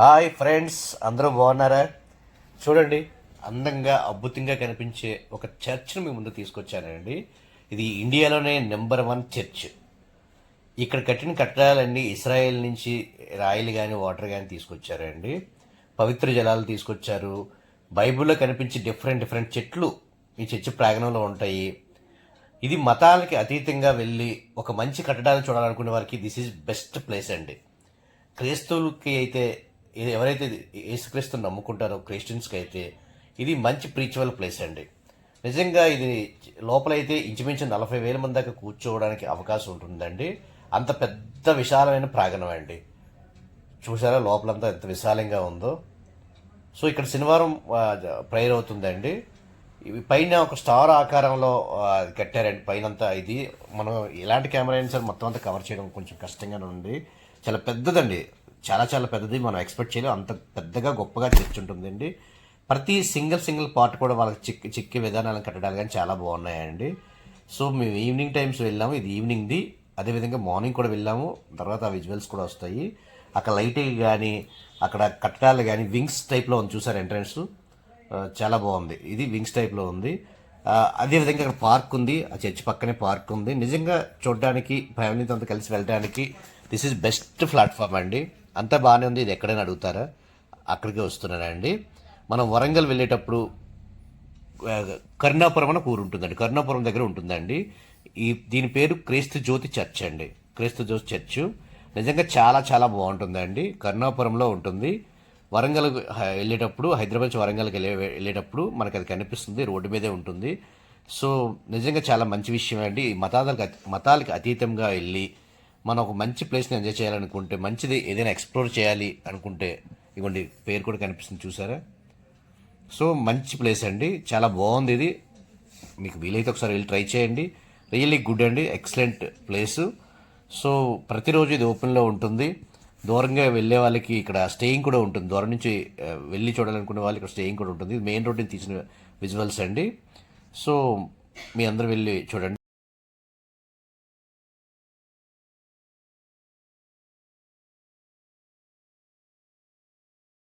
Hi friends, అందరూ బాగున్నారా? చూడండి, అందంగా అద్భుతంగా కనిపించే ఒక చర్చ్ను మీ ముందు తీసుకొచ్చానండి. ఇది ఇండియాలోనే నెంబర్ 1 చర్చ్. ఇక్కడ కట్టిన కట్టడాలన్నీ ఇస్రాయేల్ నుంచి రాయిలు కానీ వాటర్ కానీ తీసుకొచ్చారండి. పవిత్ర జలాలు తీసుకొచ్చారు. బైబిల్లో కనిపించే డిఫరెంట్ డిఫరెంట్ చెట్లు ఈ చర్చ్ ప్రాంగణంలో ఉంటాయి. ఇది మతాలకి అతీతంగా వెళ్ళి ఒక మంచి కట్టడాలు చూడాలనుకునే వారికి దిస్ ఈజ్ బెస్ట్ ప్లేస్ అండి. క్రైస్తవులకి అయితే, ఇది ఎవరైతే యేసుక్రీస్తుని నమ్ముకుంటారో క్రిస్టియన్స్కి అయితే ఇది మంచి ప్రీచువల్ ప్లేస్ అండి. నిజంగా ఇది లోపలైతే ఇంచుమించు 40,000 మంది దాకా కూర్చోవడానికి అవకాశం ఉంటుందండి. అంత పెద్ద విశాలమైన ప్రాంగణం అండి. చూసారా లోపలంతా ఎంత విశాలంగా ఉందో. సో ఇక్కడ శనివారం ప్రేయర్ అవుతుందండి. ఇవి పైన ఒక స్టార్ ఆకారంలో కట్టారండి పైనంతా. ఇది మనం ఎలాంటి కెమెరా అయినా సరే మొత్తం అంతా కవర్ చేయడం కొంచెం కష్టంగానే ఉంది. చాలా పెద్దదండి, చాలా చాలా పెద్దది. మనం ఎక్స్పెక్ట్ చేయలేం అంత పెద్దగా గొప్పగా చర్చ్ ఉంటుందండి. ప్రతి సింగిల్ పార్ట్ కూడా వాళ్ళకి చిక్కే విధానాలను కట్టడాలు కానీ చాలా బాగున్నాయండి. సో మేము ఈవినింగ్ టైమ్స్ వెళ్ళాము. ఇది ఈవినింగ్ది. అదేవిధంగా మార్నింగ్ కూడా వెళ్ళాము. తర్వాత ఆ విజువల్స్ కూడా వస్తాయి. అక్కడ లైటింగ్ కానీ అక్కడ కట్టడాలు కానీ వింగ్స్ టైప్లో ఉంది, చూసారు ఎంట్రన్స్. చాలా బాగుంది. ఇది వింగ్స్ టైప్లో ఉంది. అదేవిధంగా అక్కడ పార్క్ ఉంది. ఆ చర్చ్ పక్కనే పార్క్ ఉంది. నిజంగా చూడడానికి ఫ్యామిలీతో అంతా కలిసి వెళ్ళడానికి దిస్ ఈజ్ బెస్ట్ ప్లాట్ఫామ్ అండి. అంతా బాగానే ఉంది. ఇది ఎక్కడైనా అడుగుతారా? అక్కడికే వస్తున్నానండి. మనం వరంగల్ వెళ్ళేటప్పుడు కరుణాపురం అని ఊరు ఉంటుందండి. కరుణాపురం దగ్గర ఉంటుందండి. దీని పేరు క్రీస్తు జ్యోతి చర్చ్ అండి. క్రీస్తు జ్యోతి చర్చ్ నిజంగా చాలా చాలా బాగుంటుందండి. కరుణాపురంలో ఉంటుంది. వరంగల్ వెళ్ళేటప్పుడు, హైదరాబాద్ నుంచి వరంగల్కి వెళ్ళేటప్పుడు మనకి అది కనిపిస్తుంది. రోడ్డు మీదే ఉంటుంది. సో నిజంగా చాలా మంచి విషయం అండి. మతాలకు అతీతంగా వెళ్ళి మనం ఒక మంచి ప్లేస్ని ఎంజాయ్ చేయాలనుకుంటే, మంచిది ఏదైనా ఎక్స్ప్లోర్ చేయాలి అనుకుంటే, ఇవ్వండి పేరు కూడా కనిపిస్తుంది, చూసారా? సో మంచి ప్లేస్ అండి, చాలా బాగుంది. ఇది మీకు వీలైతే ఒకసారి వెళ్ళి ట్రై చేయండి. రియల్లీ గుడ్ అండి, ఎక్సలెంట్ ప్లేసు. సో ప్రతిరోజు ఇది ఓపెన్లో ఉంటుంది. దూరంగా వెళ్ళే వాళ్ళకి ఇక్కడ స్టేయింగ్ కూడా ఉంటుంది. దూరం నుంచి వెళ్ళి చూడాలనుకునే వాళ్ళకి ఇక్కడ స్టేయింగ్ కూడా ఉంటుంది. మెయిన్ రోడ్డుని తీసిన విజువల్స్ అండి. సో మీ అందరూ వెళ్ళి చూడండి.